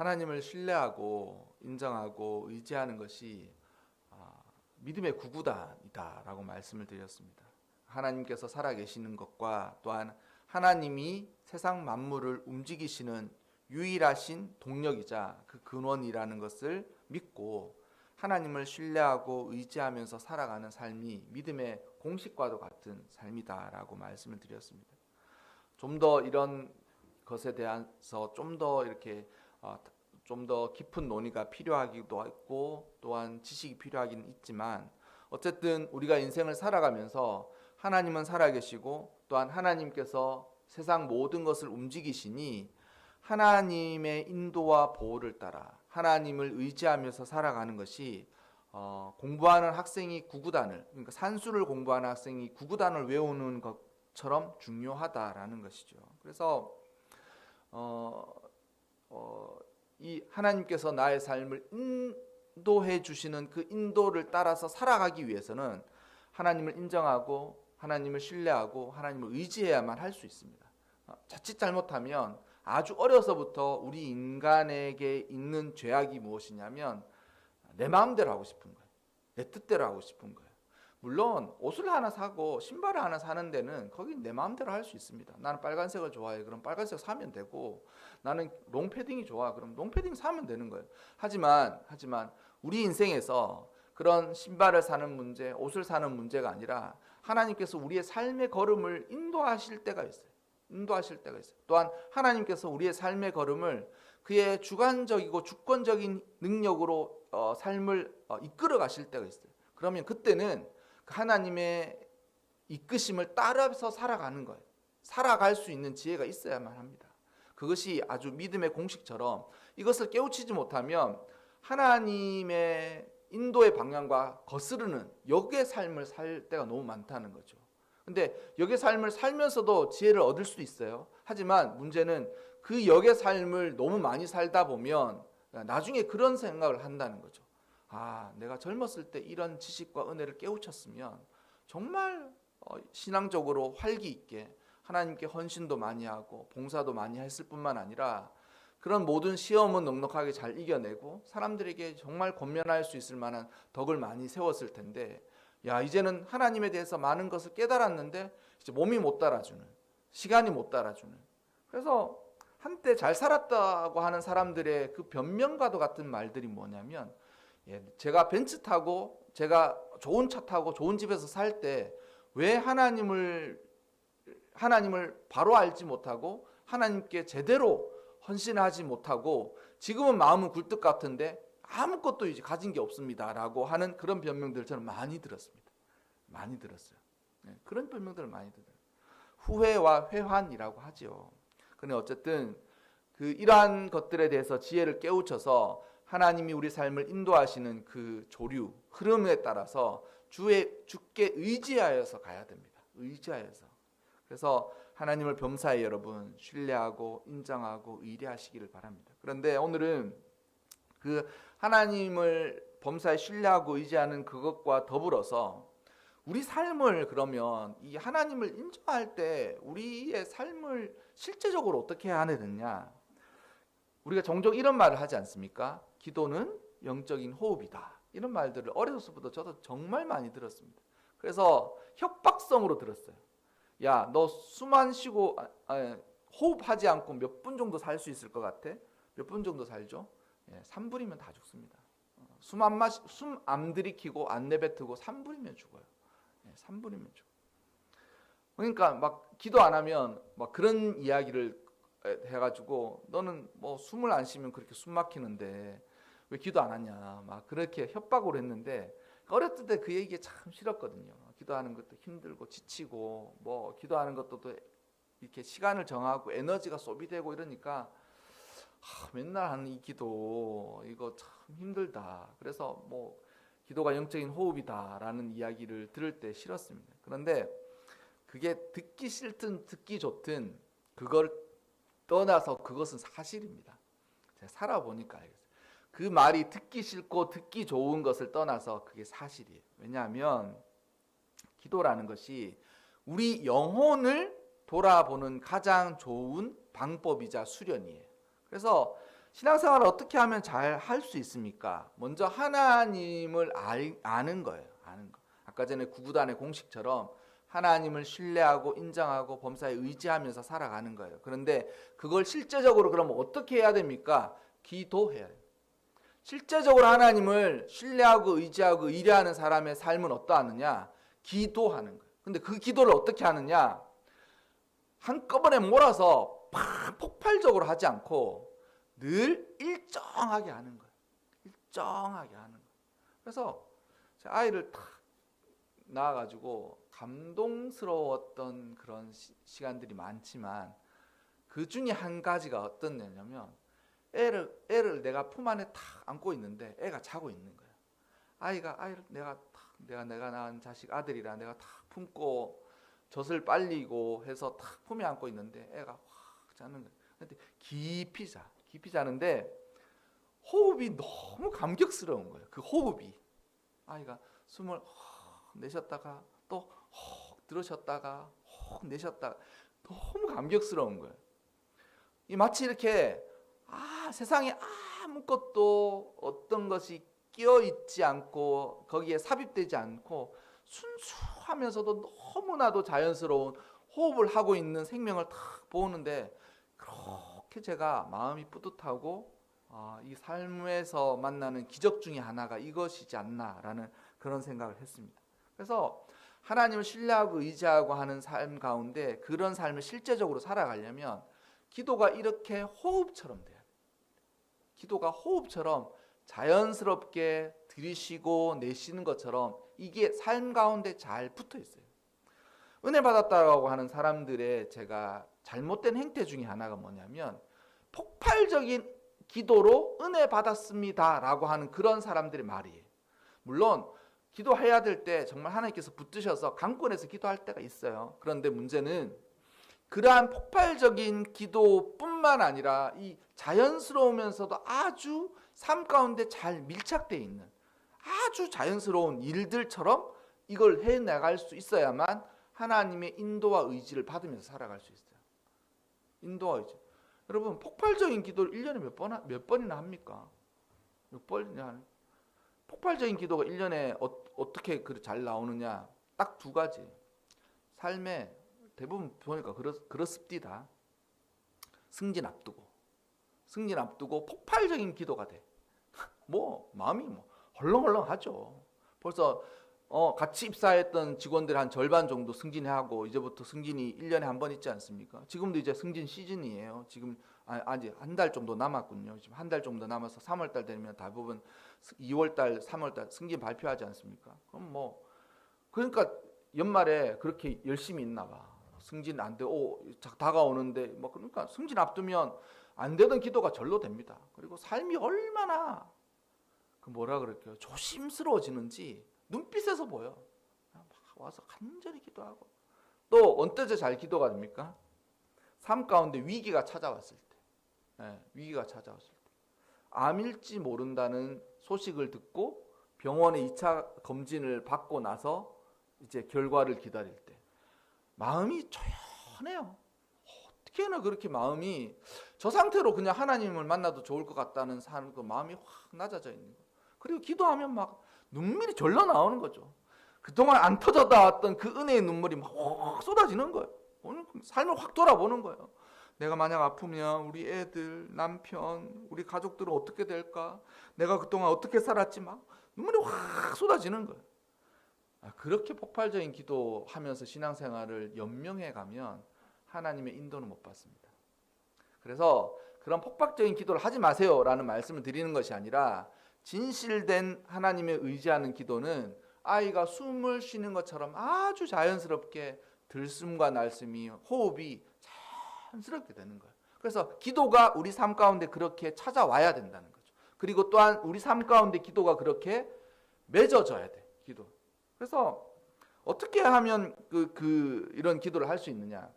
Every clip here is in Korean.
하나님을 신뢰하고 인정하고 의지하는 것이 믿음의 구구단이다라고 말씀을 드렸습니다. 하나님께서 살아계시는 것과 또한 하나님이 세상 만물을 움직이시는 유일하신 동력이자 그 근원이라는 것을 믿고 하나님을 신뢰하고 의지하면서 살아가는 삶이 믿음의 공식과도 같은 삶이다라고 말씀을 드렸습니다. 좀 더 이런 것에 대해서 좀 더 이렇게 좀 더 깊은 논의가 필요하기도 했고 또한 지식이 필요하긴 있지만 어쨌든 우리가 인생을 살아가면서 하나님은 살아계시고 또한 하나님께서 세상 모든 것을 움직이시니 하나님의 인도와 보호를 따라 하나님을 의지하면서 살아가는 것이 공부하는 학생이 구구단을 그러니까 산수를 공부하는 학생이 구구단을 외우는 것처럼 중요하다라는 것이죠. 그래서 이 하나님께서 나의 삶을 인도해 주시는 그 인도를 따라서 살아가기 위해서는 하나님을 인정하고 하나님을 신뢰하고 하나님을 의지해야만 할 수 있습니다. 자칫 잘못하면 아주 어려서부터 우리 인간에게 있는 죄악이 무엇이냐면 내 마음대로 하고 싶은 거예요. 내 뜻대로 하고 싶은 거예요. 물론 옷을 하나 사고 신발을 하나 사는 데는 거긴 내 마음대로 할 수 있습니다. 나는 빨간색을 좋아해. 그럼 빨간색 사면 되고 나는 롱패딩이 좋아. 그럼 롱패딩 사면 되는 거예요. 하지만 우리 인생에서 그런 신발을 사는 문제, 옷을 사는 문제가 아니라 하나님께서 우리의 삶의 걸음을 인도하실 때가 있어요. 인도하실 때가 있어요. 또한 하나님께서 우리의 삶의 걸음을 그의 주관적이고 주권적인 능력으로 삶을 이끌어 가실 때가 있어요. 그러면 그때는 하나님의 이끄심을 따라서 살아가는 거예요. 살아갈 수 있는 지혜가 있어야만 합니다. 그것이 아주 믿음의 공식처럼 이것을 깨우치지 못하면 하나님의 인도의 방향과 거스르는 역의 삶을 살 때가 너무 많다는 거죠. 근데 역의 삶을 살면서도 지혜를 얻을 수 있어요. 하지만 문제는 그 역의 삶을 너무 많이 살다 보면 나중에 그런 생각을 한다는 거죠. 내가 젊었을 때 이런 지식과 은혜를 깨우쳤으면 정말 신앙적으로 활기 있게 하나님께 헌신도 많이 하고 봉사도 많이 했을 뿐만 아니라 그런 모든 시험은 넉넉하게 잘 이겨내고 사람들에게 정말 권면할 수 있을 만한 덕을 많이 세웠을 텐데 이제는 하나님에 대해서 많은 것을 깨달았는데 이제 몸이 못 따라주는, 시간이 못 따라주는. 그래서 한때 잘 살았다고 하는 사람들의 그 변명과도 같은 말들이 뭐냐면 제가 벤츠 타고 제가 좋은 차 타고 좋은 집에서 살 때 왜 하나님을 바로 알지 못하고 하나님께 제대로 헌신하지 못하고 지금은 마음은 굴뚝 같은데 아무것도 이제 가진 게 없습니다라고 하는 그런 변명들을 저는 많이 들었습니다. 많이 들었어요. 그런 변명들을 많이 들어요. 후회와 회환이라고 하죠. 근데 어쨌든 이러한 것들에 대해서 지혜를 깨우쳐서 하나님이 우리 삶을 인도하시는 그 조류, 흐름에 따라서 주께 의지하여서 가야 됩니다. 의지하여서. 그래서 하나님을 범사에 여러분 신뢰하고 인정하고 의뢰하시기를 바랍니다. 그런데 오늘은 그 하나님을 범사에 신뢰하고 의지하는 그것과 더불어서 우리 삶을 그러면 이 하나님을 인정할 때 우리의 삶을 실제적으로 어떻게 해야 되느냐? 우리가 종종 이런 말을 하지 않습니까? 기도는 영적인 호흡이다. 이런 말들을 어려서부터 저도 정말 많이 들었습니다. 그래서 협박성으로 들었어요. 야, 너 숨 안 쉬고 호흡하지 않고 몇 분 정도 살 수 있을 것 같아? 몇 분 정도 살죠? 3분이면 다 죽습니다. 숨 안 들이키고 안 내뱉고 3분이면 죽어요. 3분이면 죽어. 그러니까 막 기도 안 하면 막 그런 이야기를 해가지고 너는 뭐 숨을 안 쉬면 그렇게 숨 막히는데 왜 기도 안 하냐 막 그렇게 협박을 했는데 어렸을 때 그 얘기 참 싫었거든요. 기도하는 것도 힘들고 지치고 뭐 기도하는 것도 또 이렇게 시간을 정하고 에너지가 소비되고 이러니까 맨날 하는 이 기도 이거 참 힘들다. 그래서 뭐 기도가 영적인 호흡이다라는 이야기를 들을 때 싫었습니다. 그런데 그게 듣기 싫든 듣기 좋든 그걸 떠나서 그것은 사실입니다. 제가 살아보니까 알겠어요. 그 말이 듣기 싫고 듣기 좋은 것을 떠나서 그게 사실이에요. 왜냐하면 기도라는 것이 우리 영혼을 돌아보는 가장 좋은 방법이자 수련이에요. 그래서 신앙생활을 어떻게 하면 잘 할 수 있습니까? 먼저 하나님을 아는 거예요. 아는 거. 아까 전에 구구단의 공식처럼 하나님을 신뢰하고 인정하고 범사에 의지하면서 살아가는 거예요. 그런데 그걸 실제적으로 그럼 어떻게 해야 됩니까? 기도해야 돼요. 실제적으로 하나님을 신뢰하고 의지하고 의뢰하는 사람의 삶은 어떠하느냐? 기도하는 거예요. 근데 그 기도를 어떻게 하느냐? 한꺼번에 몰아서 폭발적으로 하지 않고 늘 일정하게 하는 거예요. 일정하게 하는 거예요. 그래서 제 아이를 탁 낳아가지고 감동스러웠던 그런 시간들이 많지만 그 중에 한 가지가 어떤 데냐면 애를 내가 품 안에 탁 안고 있는데 애가 자고 있는 거예요. 아이를 내가 낳은 자식 아들이라 내가 탁 품고 젖을 빨리고 해서 탁 품에 안고 있는데 애가 확 자는 거예요. 근데 깊이 자는데 호흡이 너무 감격스러운 거예요. 그 호흡이 아이가 숨을 내쉬었다가 또 들으셨다가 내쉬었다가 너무 감격스러운 거예요. 이 마치 이렇게 세상에 아무것도 어떤 것이 끼어 있지 않고 거기에 삽입되지 않고 순수하면서도 너무나도 자연스러운 호흡을 하고 있는 생명을 탁 보는데 그렇게 제가 마음이 뿌듯하고 이 삶에서 만나는 기적 중에 하나가 이것이지 않나라는 그런 생각을 했습니다. 그래서 하나님을 신뢰하고 의지하고 하는 삶 가운데 그런 삶을 실제적으로 살아가려면 기도가 이렇게 호흡처럼 돼요. 기도가 호흡처럼 자연스럽게 들이쉬고 내쉬는 것처럼 이게 삶 가운데 잘 붙어 있어요. 은혜 받았다고 하는 사람들의 제가 잘못된 행태 중에 하나가 뭐냐면 폭발적인 기도로 은혜 받았습니다라고 하는 그런 사람들의 말이에요. 물론 기도해야 될 때 정말 하나님께서 붙드셔서 강권해서 기도할 때가 있어요. 그런데 문제는 그러한 폭발적인 기도뿐만 아니라 이 자연스러우면서도 아주 삶 가운데 잘 밀착되어 있는 아주 자연스러운 일들처럼 이걸 해나갈 수 있어야만 하나님의 인도와 의지를 받으면서 살아갈 수 있어요. 인도와 의지. 여러분 폭발적인 기도를 1년에 몇 번이나 합니까? 몇 번이나 하는? 폭발적인 기도가 1년에 어떻게 잘 나오느냐? 딱 두 가지. 삶에 대부분 보니까 그렇습니다. 승진 앞두고 폭발적인 기도가 돼. 마음이 헐렁헐렁하죠. 벌써 같이 입사했던 직원들 한 절반 정도 승진하고 이제부터 승진이 1년에 한 번 있지 않습니까? 지금도 이제 승진 시즌이에요. 지금 아직 한 달 정도 남았군요. 지금 한 달 정도 남아서 3월 달 되면 대부분 2월 달, 3월 달 승진 발표하지 않습니까? 그럼 그러니까 연말에 그렇게 열심히 있나 봐. 승진 안 되고 다가오는데 그러니까 승진 앞두면 안 되던 기도가 절로 됩니다. 그리고 삶이 얼마나 뭐라 그럴까요? 조심스러워지는지 눈빛에서 보여. 막 와서 간절히 기도하고 또 언제 잘 기도가 됩니까? 삶 가운데 위기가 찾아왔을 때, 위기가 찾아왔을 때, 암일지 모른다는 소식을 듣고 병원에 2차 검진을 받고 나서 이제 결과를 기다릴 때 마음이 조용해요. 어떻게나 그렇게 마음이 저 상태로 그냥 하나님을 만나도 좋을 것 같다는 사람 그 마음이 확 낮아져 있는 거예요. 그리고 기도하면 막 눈물이 절로 나오는 거죠. 그동안 안 터져다 왔던 그 은혜의 눈물이 막 확 쏟아지는 거예요. 삶을 확 돌아보는 거예요. 내가 만약 아프면 우리 애들, 남편, 우리 가족들은 어떻게 될까? 내가 그동안 어떻게 살았지? 막 눈물이 확 쏟아지는 거예요. 그렇게 폭발적인 기도하면서 신앙생활을 연명해 가면 하나님의 인도는 못 받습니다. 그래서 그런 폭발적인 기도를 하지 마세요라는 말씀을 드리는 것이 아니라 진실된 하나님의 의지하는 기도는 아이가 숨을 쉬는 것처럼 아주 자연스럽게 들숨과 날숨이 호흡이 자연스럽게 되는 거예요. 그래서 기도가 우리 삶 가운데 그렇게 찾아와야 된다는 거죠. 그리고 또한 우리 삶 가운데 기도가 그렇게 맺어져야 돼. 기도. 그래서 어떻게 하면 이런 기도를 할 수 있느냐?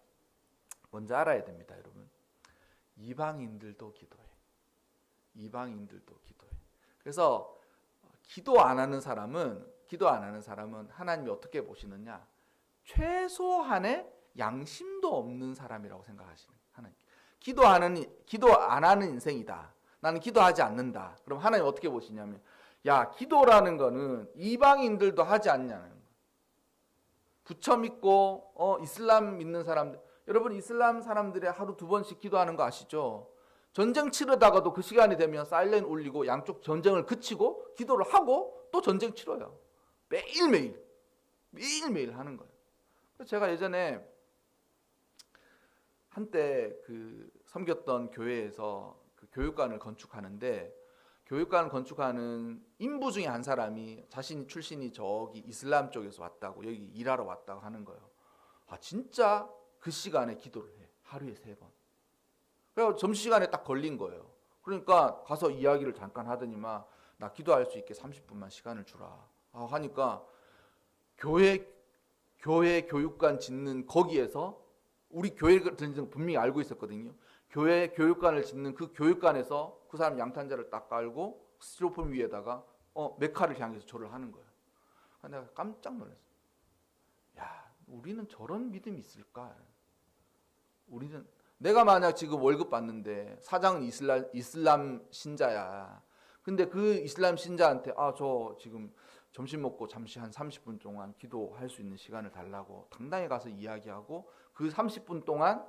먼저 알아야 됩니다, 여러분. 이방인들도 기도해. 이방인들도 기도해. 그래서 기도 안 하는 사람은 하나님이 어떻게 보시느냐? 최소한의 양심도 없는 사람이라고 생각하시는 하나님. 기도 안 하는 인생이다. 나는 기도하지 않는다. 그럼 하나님 어떻게 보시냐면, 야, 기도라는 거는 이방인들도 하지 않냐는 거예요. 부처 믿고 이슬람 믿는 사람들, 여러분 이슬람 사람들이 하루 2번씩 기도하는 거 아시죠? 전쟁 치르다가도 그 시간이 되면 사일렌 울리고 양쪽 전쟁을 그치고 기도를 하고 또 전쟁 치러요. 매일매일 하는 거예요. 제가 예전에 한때 그 섬겼던 교회에서 그 교육관을 건축하는데, 교육관을 건축하는 인부 중에 한 사람이 자신이 출신이 저기 이슬람 쪽에서 왔다고, 여기 일하러 왔다고 하는 거예요. 아, 진짜 그 시간에 기도를 해. 하루에 3번. 그래서 점심시간에 딱 걸린 거예요. 그러니까 가서 이야기를 잠깐 하더니만, 나 기도할 수 있게 30분만 시간을 주라. 하니까 교회 교육관 짓는 거기에서, 우리 교회를 분명히 알고 있었거든요. 교회 교육관을 짓는 그 교육관에서 그 사람 양탄자를 딱 깔고 스티로폼 위에다가 메카를 향해서 절을 하는 거예요. 내가 깜짝 놀랐어요. 야, 우리는 저런 믿음이 있을까? 우리는, 내가 만약 지금 월급 받는데 사장은 이슬람 신자야. 근데 그 이슬람 신자한테 저 지금 점심 먹고 잠시 한 30분 동안 기도할 수 있는 시간을 달라고 당당히 가서 이야기하고, 그 30분 동안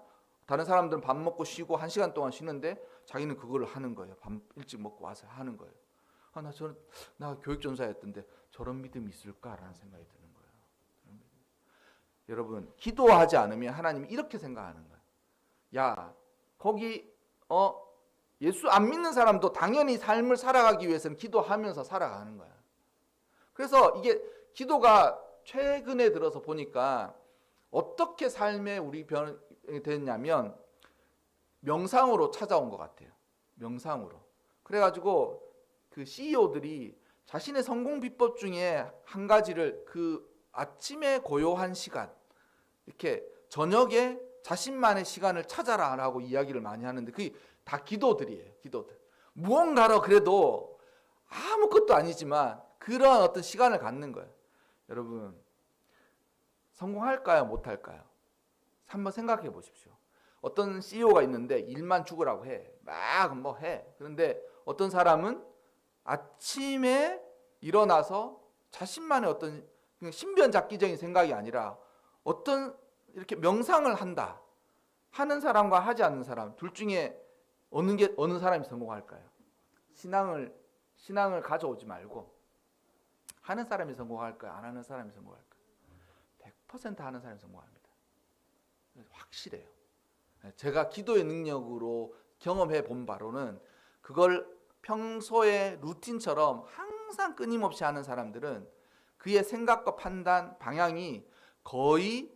다른 사람들은 밥 먹고 쉬고 1시간 동안 쉬는데 자기는 그거를 하는 거예요. 밥 일찍 먹고 와서 하는 거예요. 나 교육전사였던데 저런 믿음이 있을까라는 생각이 드는 거예요. 여러분, 기도하지 않으면 하나님이 이렇게 생각하는 거예요. 야, 거기 예수 안 믿는 사람도 당연히 삶을 살아가기 위해서는 기도하면서 살아가는 거야. 그래서 이게 기도가 최근에 들어서 보니까 어떻게 삶에 우리 변이 됐냐면 명상으로 찾아온 것 같아요. 명상으로. 그래가지고 그 CEO들이 자신의 성공 비법 중에 한 가지를, 그 아침에 고요한 시간, 이렇게 저녁에 자신만의 시간을 찾아라라고 이야기를 많이 하는데, 그게 다 기도들이에요. 기도들. 무언가로 그래도 아무것도 아니지만 그러한 어떤 시간을 갖는 거예요. 여러분, 성공할까요? 못할까요? 한번 생각해 보십시오. 어떤 CEO가 있는데 일만 죽으라고 해. 막 뭐 해. 그런데 어떤 사람은 아침에 일어나서 자신만의 어떤 신변잡기적인 생각이 아니라 어떤 이렇게 명상을 한다 하는 사람과 하지 않는 사람, 둘 중에 어느 사람이 성공할까요? 신앙을 가져오지 말고 하는 사람이 성공할까요? 안 하는 사람이 성공할까요? 100% 하는 사람이 성공합니다. 확실해요. 제가 기도의 능력으로 경험해 본 바로는, 그걸 평소에 루틴처럼 항상 끊임없이 하는 사람들은 그의 생각과 판단, 방향이 거의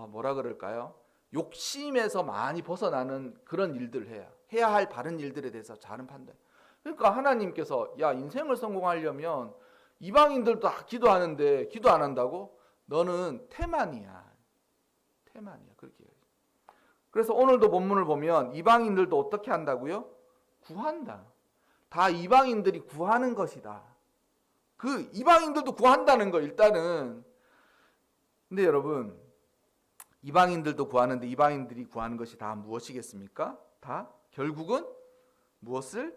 뭐라 그럴까요? 욕심에서 많이 벗어나는 그런 일들을 해야 할 바른 일들에 대해서 잘은 판단. 그러니까 하나님께서, 야, 인생을 성공하려면 이방인들도 다 기도하는데 기도 안 한다고? 너는 태만이야. 그렇게. 그래서 오늘도 본문을 보면 이방인들도 어떻게 한다고요? 구한다. 다 이방인들이 구하는 것이다. 그 이방인들도 구한다는 거 일단은. 근데 여러분, 이방인들도 구하는데 이방인들이 구하는 것이 다 무엇이겠습니까? 다 결국은 무엇을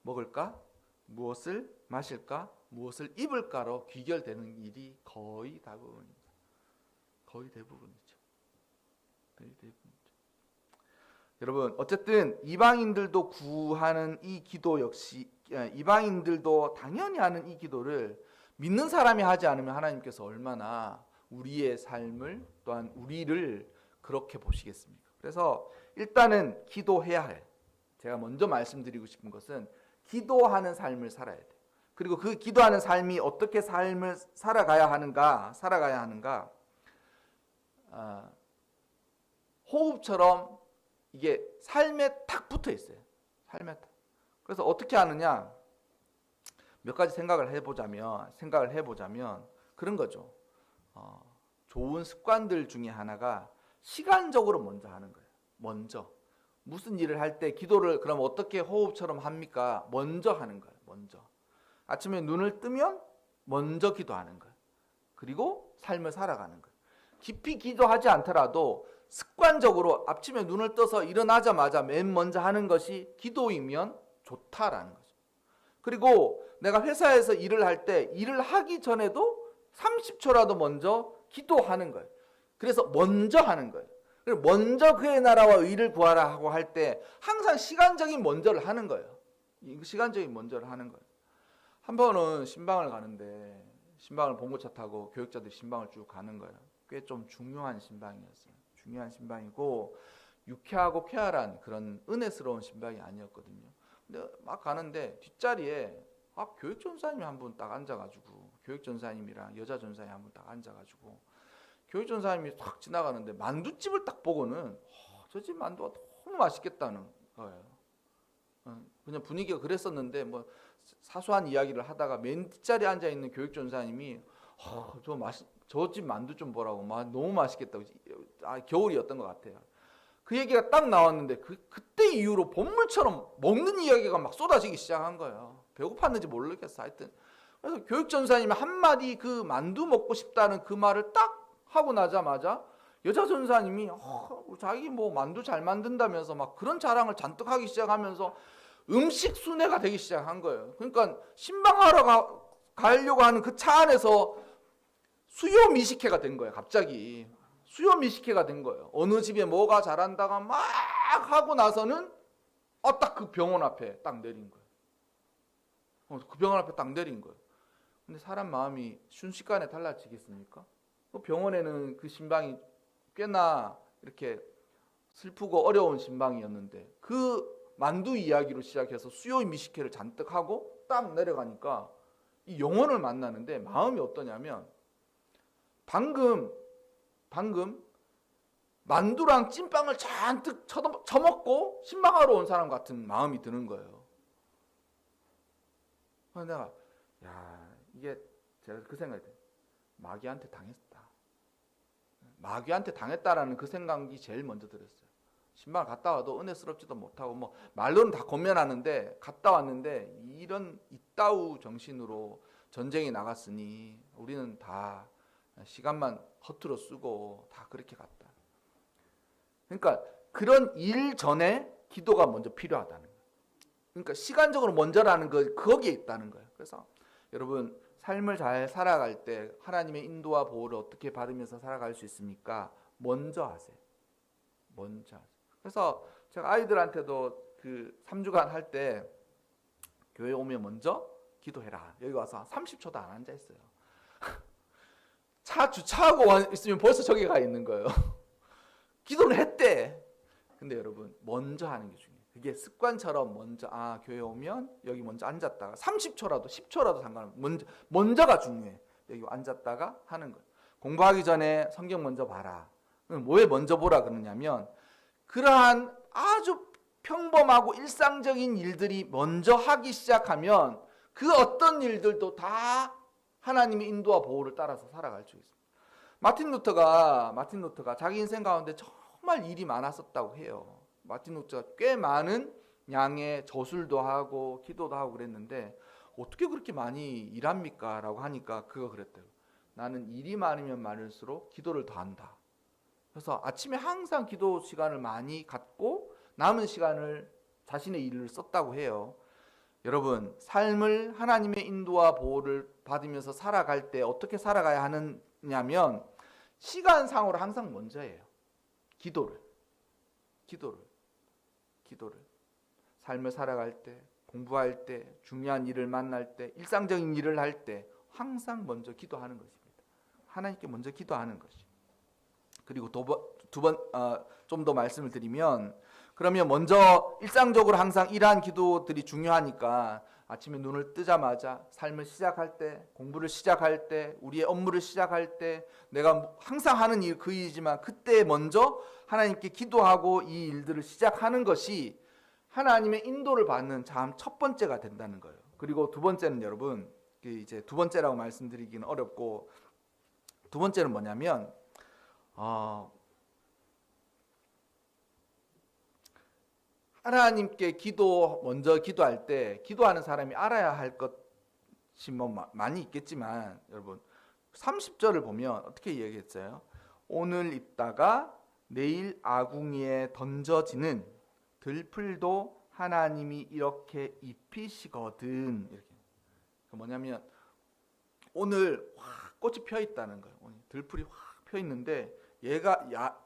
먹을까? 무엇을 마실까? 무엇을 입을까로 귀결되는 일이 거의 대부분입니다. 거의 대부분이죠. 여러분, 어쨌든 이방인들도 구하는 이 기도 역시, 이방인들도 당연히 하는 이 기도를 믿는 사람이 하지 않으면 하나님께서 얼마나 우리의 삶을, 또한 우리를 그렇게 보시겠습니까? 그래서 일단은 기도해야 해. 제가 먼저 말씀드리고 싶은 것은 기도하는 삶을 살아야 돼. 그리고 그 기도하는 삶이 어떻게 삶을 살아가야 하는가? 호흡처럼 이게 삶에 탁 붙어 있어요. 삶에 탁. 그래서 어떻게 하느냐? 몇 가지 생각을 해보자면 그런 거죠. 좋은 습관들 중에 하나가 시간적으로 먼저 하는 거예요. 먼저 무슨 일을 할 때 기도를 그럼 어떻게 호흡처럼 합니까? 먼저 하는 거예요. 먼저 아침에 눈을 뜨면 먼저 기도하는 거예요. 그리고 삶을 살아가는 거예요. 깊이 기도하지 않더라도 습관적으로 아침에 눈을 떠서 일어나자마자 맨 먼저 하는 것이 기도이면 좋다라는 거죠. 그리고 내가 회사에서 일을 할 때 일을 하기 전에도 30초라도 먼저 기도하는 거예요. 그래서 먼저 하는 거예요. 그리고 먼저 그의 나라와 의를 구하라 하고 할 때 항상 시간적인 먼저를 하는 거예요. 시간적인 먼저를 하는 거예요. 한 번은 신방을 가는데 신방을 봉고차 타고 교육자들이 신방을 쭉 가는 거예요. 꽤 좀 중요한 신방이었어요. 중요한 신방이고 유쾌하고 쾌활한 그런 은혜스러운 신방이 아니었거든요. 근데 막 가는데 뒷자리에 교육전사님이 한 분 딱 앉아가지고 교육전사님이랑 여자 전사님 한 분 딱 앉아가지고 교육전사님이 탁 지나가는데 만두집을 딱 보고는 저 집 만두가 너무 맛있겠다는 거예요. 그냥 분위기가 그랬었는데 뭐 사소한 이야기를 하다가 맨 뒷자리에 앉아있는 교육전사님이 저 집 만두 좀 보라고 너무 맛있겠다고. 겨울이었던 것 같아요. 그 얘기가 딱 나왔는데 그때 이후로 본물처럼 먹는 이야기가 막 쏟아지기 시작한 거예요. 배고팠는지 모르겠어. 하여튼 그래서 교육전사님이 한마디 그 만두 먹고 싶다는 그 말을 딱 하고 나자마자 여자 전사님이 자기 뭐 만두 잘 만든다면서 막 그런 자랑을 잔뜩 하기 시작하면서 음식 순회가 되기 시작한 거예요. 그러니까 신방하러 가려고 하는 그 차 안에서 수요 미식회가 된 거예요. 갑자기 수요 미식회가 된 거예요. 어느 집에 뭐가 잘한다가 막 하고 나서는 딱 그 병원 앞에 딱 내린 거예요. 그 병원 앞에 딱 내린 거예요. 근데 사람 마음이 순식간에 달라지겠습니까? 그 병원에는 그 신방이 꽤나 이렇게 슬프고 어려운 신방이었는데 그 만두 이야기로 시작해서 수요 미식회를 잔뜩 하고 딱 내려가니까 이 영혼을 만나는데 마음이 어떠냐면 방금 만두랑 찐빵을 잔뜩 처먹고 신방하러 온 사람 같은 마음이 드는 거예요. 그래서 내가 이게 제가 그 생각이 들어요. 마귀한테 당했다. 마귀한테 당했다라는 그 생각이 제일 먼저 들었어요. 신방을 갔다 와도 은혜스럽지도 못하고 뭐 말로는 다 권면하는데 갔다 왔는데 이런 이따우 정신으로 전쟁에 나갔으니 우리는 다 시간만 허투루 쓰고 다 그렇게 갔다. 그러니까 그런 일 전에 기도가 먼저 필요하다는 거예요. 그러니까 시간적으로 먼저라는 거 거기에 있다는 거예요. 그래서 여러분 삶을 잘 살아갈 때 하나님의 인도와 보호를 어떻게 받으면서 살아갈 수 있습니까? 먼저 하세요. 먼저 하세요. 그래서 제가 아이들한테도 그 3주간 할 때 교회 오면 먼저 기도해라. 여기 와서 30초도 안 앉아 있어요. 차 주차하고 있으면 벌써 저기 가 있는 거예요. 기도를 했대. 근데 여러분 먼저 하는 게 중요해요. 그게 습관처럼 먼저 교회 오면 여기 먼저 앉았다가 30초라도 10초라도 상관없어요. 먼저가 중요해. 여기 앉았다가 하는 거예요. 공부하기 전에 성경 먼저 봐라. 왜 먼저 보라 그러냐면 그러한 아주 평범하고 일상적인 일들이 먼저 하기 시작하면 그 어떤 일들도 다 하나님의 인도와 보호를 따라서 살아갈 수 있습니다. 마틴 루터가 자기 인생 가운데 정말 일이 많았었다고 해요. 마틴 루터가 꽤 많은 양의 저술도 하고 기도도 하고 그랬는데 어떻게 그렇게 많이 일합니까? 라고 하니까 그거 그랬대요. 나는 일이 많으면 많을수록 기도를 더 한다. 그래서 아침에 항상 기도 시간을 많이 갖고 남은 시간을 자신의 일을 썼다고 해요. 여러분 삶을 하나님의 인도와 보호를 받으면서 살아갈 때 어떻게 살아가야 하느냐면 시간상으로 항상 먼저예요. 기도를 삶을 살아갈 때, 공부할 때, 중요한 일을 만날 때, 일상적인 일을 할 때 항상 먼저 기도하는 것입니다. 하나님께 먼저 기도하는 것이. 그리고 좀 더 말씀을 드리면 그러면 먼저 일상적으로 항상 이러한 기도들이 중요하니까 아침에 눈을 뜨자마자 삶을 시작할 때, 공부를 시작할 때, 우리의 업무를 시작할 때 내가 항상 하는 일 그 일이지만 그때 먼저 하나님께 기도하고 이 일들을 시작하는 것이 하나님의 인도를 받는 참 첫 번째가 된다는 거예요. 그리고 두 번째는 여러분 이제 두 번째라고 말씀드리기는 어렵고 두 번째는 뭐냐면 하나님께 먼저 기도할 때 기도하는 사람이 알아야 할 것이 뭐 많이 있겠지만 여러분 30절을 보면 어떻게 얘기했어요? 오늘 입다가 내일 아궁이에 던져지는 들풀도 하나님이 이렇게 입히시거든. 이렇게. 뭐냐면 오늘 확 꽃이 펴 있다는 거예요. 오늘 들풀이 확 펴 있는데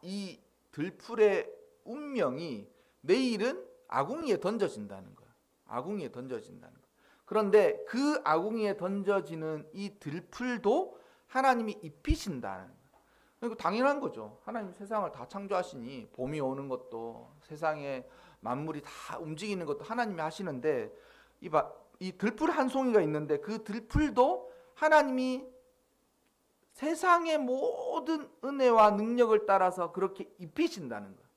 이 들풀의 운명이 내일은 아궁이에 던져진다는 거예요. 아궁이에 던져진다는 거예요. 그런데 그 아궁이에 던져지는 이 들풀도 하나님이 입히신다는 거예요. 그리고 당연한 거죠. 하나님 세상을 다 창조하시니 봄이 오는 것도 세상에 만물이 다 움직이는 것도 하나님이 하시는데 이 들풀 한 송이가 있는데 그 들풀도 하나님이 세상의 모든 은혜와 능력을 따라서 그렇게 입히신다는 거예요.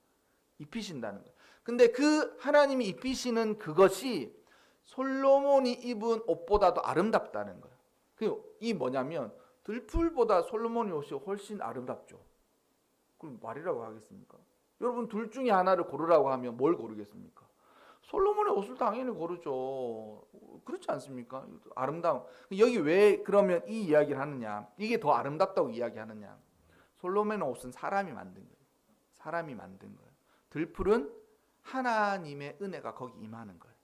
입히신다는 거예요. 근데 그 하나님이 입히시는 그것이 솔로몬이 입은 옷보다도 아름답다는 거예요. 이 뭐냐면 들풀보다 솔로몬의 옷이 훨씬 아름답죠. 그럼 말이라고 하겠습니까? 여러분 둘 중에 하나를 고르라고 하면 뭘 고르겠습니까? 솔로몬의 옷을 당연히 고르죠. 그렇지 않습니까? 아름다움. 여기 왜 그러면 이 이야기를 하느냐? 이게 더 아름답다고 이야기하느냐? 솔로몬의 옷은 사람이 만든 거예요. 사람이 만든 거예요. 들풀은 하나님의 은혜가 거기 임하는 거예요.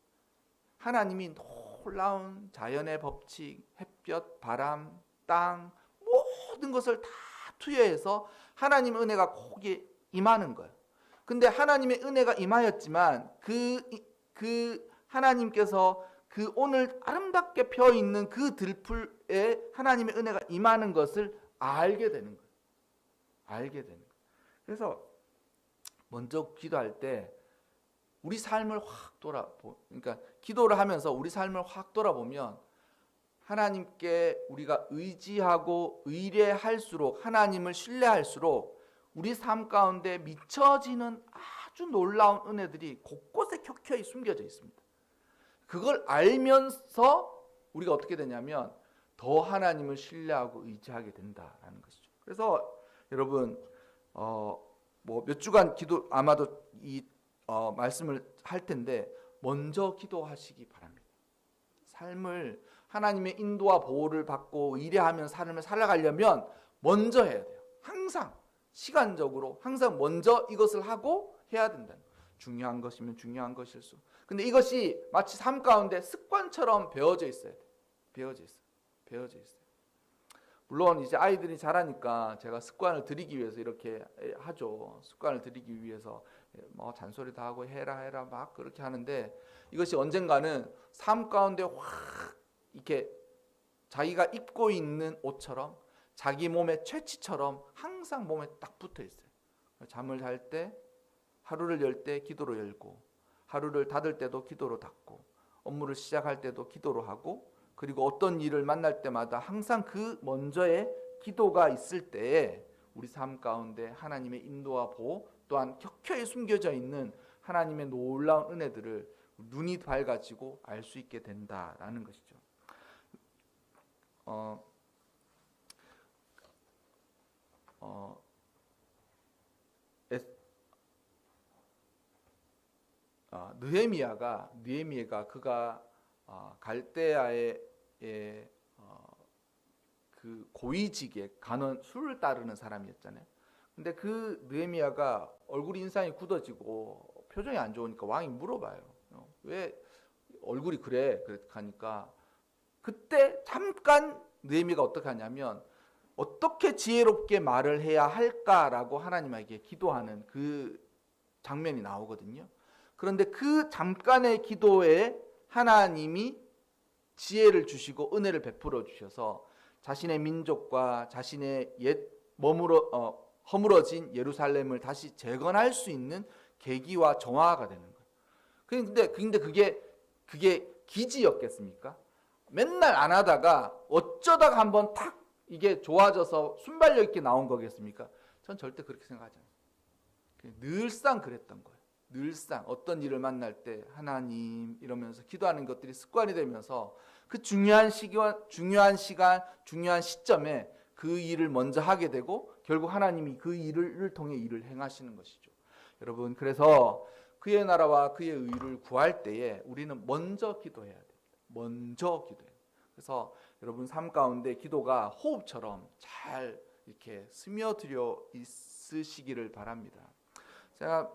하나님이 놀라운 자연의 법칙, 햇볕, 바람, 땅 모든 것을 다 투여해서 하나님의 은혜가 거기에 임하는 거예요. 근데 하나님의 은혜가 임하였지만 그 하나님께서 그 오늘 아름답게 펴 있는 그 들풀에 하나님의 은혜가 임하는 것을 알게 되는 거예요. 알게 되는 거예요. 그래서 먼저 기도할 때 우리 삶을 확 그러니까 기도를 하면서 우리 삶을 확 돌아보면 하나님께 우리가 의지하고 의뢰할수록 하나님을 신뢰할수록 우리 삶 가운데 미쳐지는 아주 놀라운 은혜들이 곳곳에 켜켜이 숨겨져 있습니다. 그걸 알면서 우리가 어떻게 되냐면 더 하나님을 신뢰하고 의지하게 된다라는 것이죠. 그래서 여러분 뭐 몇 주간 기도 아마도 이 말씀을 할 텐데 먼저 기도하시기 바랍니다. 삶을 하나님의 인도와 보호를 받고 의뢰하면 삶을 살아가려면 먼저 해야 돼요. 항상 시간적으로 항상 먼저 이것을 하고 해야 된다는 거예요. 중요한 것이면 중요한 것일수. 근데 이것이 마치 삶 가운데 습관처럼 배어져 있어야 돼요. 배어져 있어요. 물론 이제 아이들이 자라니까 제가 습관을 들이기 위해서 이렇게 하죠. 습관을 들이기 위해서 뭐 잔소리도 하고 해라 막 그렇게 하는데 이것이 언젠가는 삶 가운데 확 이렇게 자기가 입고 있는 옷처럼 자기 몸의 최치처럼 항상 몸에 딱 붙어 있어요. 잠을 잘 때 하루를 열 때 기도로 열고 하루를 닫을 때도 기도로 닫고 업무를 시작할 때도 기도로 하고 그리고 어떤 일을 만날 때마다 항상 그 먼저의 기도가 있을 때에 우리 삶 가운데 하나님의 인도와 보호 또한 켜켜이 숨겨져 있는 하나님의 놀라운 은혜들을 눈이 밝아지고 알 수 있게 된다라는 것이죠. 느헤미야가 그가 갈대아의 그 고위직에 술을 따르는 사람이었잖아요. 근데 그 느헤미야가 얼굴 인상이 굳어지고 표정이 안 좋으니까 왕이 물어봐요. 왜 얼굴이 그래? 그렇게 하니까 그때 잠깐 느헤미야가 어떻게 하냐면 어떻게 지혜롭게 말을 해야 할까라고 하나님에게 기도하는 그 장면이 나오거든요. 그런데 그 잠깐의 기도에 하나님이 지혜를 주시고 은혜를 베풀어 주셔서 자신의 민족과 자신의 옛 허물어진 예루살렘을 다시 재건할 수 있는 계기와 정화가 되는 거예요. 근데 그게 기지였겠습니까? 맨날 안 하다가 어쩌다가 한번 탁 이게 좋아져서 순발력 있게 나온 거겠습니까? 전 절대 그렇게 생각하지 않아요. 늘상 그랬던 거예요. 늘상 어떤 일을 만날 때 하나님 이러면서 기도하는 것들이 습관이 되면서 그 중요한 시간, 중요한 시점에 그 일을 먼저 하게 되고 결국 하나님이 그 일을 통해 일을 행하시는 것이죠. 여러분 그래서 그의 나라와 그의 의를 구할 때에 우리는 먼저 기도해야 됩니다. 먼저 기도해야 돼요. 그래서 여러분 삶 가운데 기도가 호흡처럼 잘 이렇게 스며들어 있으시기를 바랍니다. 제가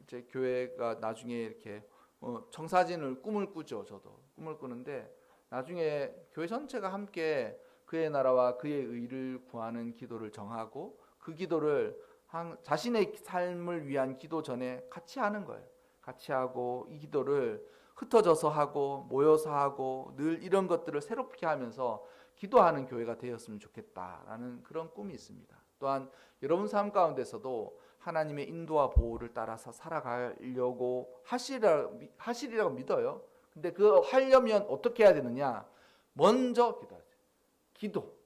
이제 교회가 나중에 이렇게 청사진을 꿈을 꾸죠. 저도 꿈을 꾸는데 나중에 교회 전체가 함께 그의 나라와 그의 의를 구하는 기도를 정하고 그 기도를 자신의 삶을 위한 기도 전에 같이 하는 거예요. 같이 하고 이 기도를 흩어져서 하고 모여서 하고 늘 이런 것들을 새롭게 하면서 기도하는 교회가 되었으면 좋겠다라는 그런 꿈이 있습니다. 또한 여러분 삶 가운데서도 하나님의 인도와 보호를 따라서 살아가려고 하시리라고 믿어요. 근데 그 하려면 어떻게 해야 되느냐? 먼저 기도하죠. 기도.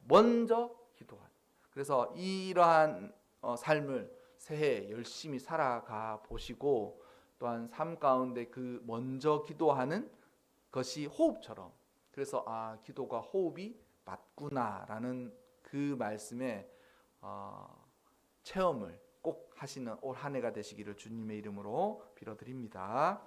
먼저 기도하죠. 그래서 이러한 삶을 새해 열심히 살아가 보시고 또한 삶 가운데 그 먼저 기도하는 것이 호흡처럼 그래서 기도가 호흡이 맞구나라는 그 말씀에 체험을 꼭 하시는 올 한 해가 되시기를 주님의 이름으로 빌어드립니다.